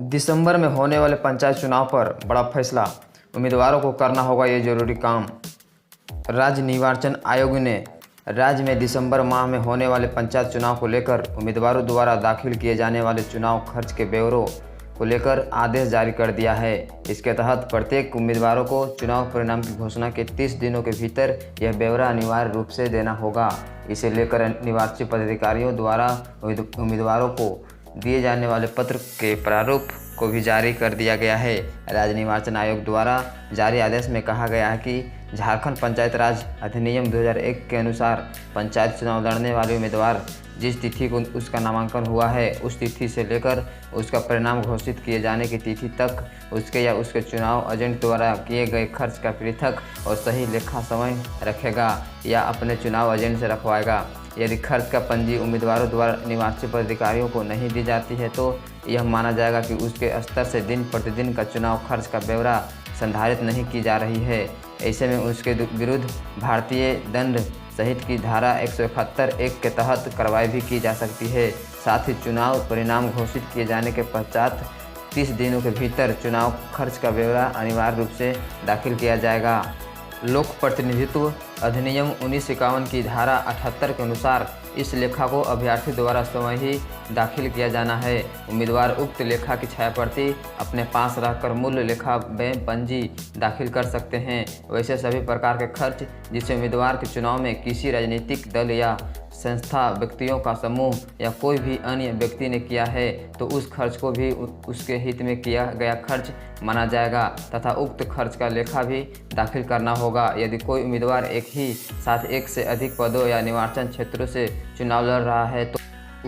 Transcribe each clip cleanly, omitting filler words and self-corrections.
दिसंबर में होने वाले पंचायत चुनाव पर बड़ा फैसला, उम्मीदवारों को करना होगा ये जरूरी काम। राज्य निर्वाचन आयोग ने राज्य में दिसंबर माह में होने वाले पंचायत चुनाव को लेकर उम्मीदवारों द्वारा दाखिल किए जाने वाले चुनाव खर्च के ब्यौरों को लेकर आदेश जारी कर दिया है। इसके तहत प्रत्येक उम्मीदवारों को चुनाव परिणाम की घोषणा के 30 दिनों के भीतर यह ब्यौरा अनिवार्य रूप से देना होगा। इसे लेकर निर्वाची पदाधिकारियों द्वारा उम्मीदवारों को दिए जाने वाले पत्र के प्रारूप को भी जारी कर दिया गया है। राज्य निर्वाचन आयोग द्वारा जारी आदेश में कहा गया है कि झारखंड पंचायत राज अधिनियम 2001 के अनुसार पंचायत चुनाव लड़ने वाले उम्मीदवार जिस तिथि को उसका नामांकन हुआ है उस तिथि से लेकर उसका परिणाम घोषित किए जाने की तिथि तक उसके या उसके चुनाव एजेंट द्वारा किए गए खर्च का पृथक और सही लेखा समय रखेगा या अपने चुनाव एजेंट से रखवाएगा। यदि खर्च का पंजी उम्मीदवारों द्वारा निर्वाची पदाधिकारियों को नहीं दी जाती है तो यह माना जाएगा कि उसके स्तर से दिन प्रतिदिन का चुनाव खर्च का ब्यौरा संधारित नहीं की जा रही है। ऐसे में उसके विरुद्ध भारतीय दंड सहित की धारा 171(1) के तहत कार्रवाई भी की जा सकती है। साथ ही चुनाव परिणाम घोषित किए जाने के पश्चात 30 दिनों के भीतर चुनाव खर्च का ब्यौरा अनिवार्य रूप से दाखिल किया जाएगा। लोक प्रतिनिधित्व अधिनियम 1951 की धारा 78 के अनुसार इस लेखा को अभ्यर्थी द्वारा स्वयं ही दाखिल किया जाना है। उम्मीदवार उक्त लेखा की छायाप्रति अपने पास रखकर मूल लेखा में पंजी दाखिल कर सकते हैं। वैसे सभी प्रकार के खर्च जिसे उम्मीदवार के चुनाव में किसी राजनीतिक दल या संस्था, व्यक्तियों का समूह या कोई भी अन्य व्यक्ति ने किया है तो उस खर्च को भी उसके हित में किया गया खर्च माना जाएगा तथा उक्त खर्च का लेखा भी दाखिल करना होगा। यदि कोई उम्मीदवार एक ही साथ एक से अधिक पदों या निर्वाचन क्षेत्रों से चुनाव लड़ रहा है तो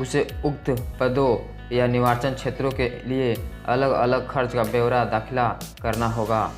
उसे उक्त पदों या निर्वाचन क्षेत्रों के लिए अलग अलग खर्च का ब्यौरा दाखिला करना होगा।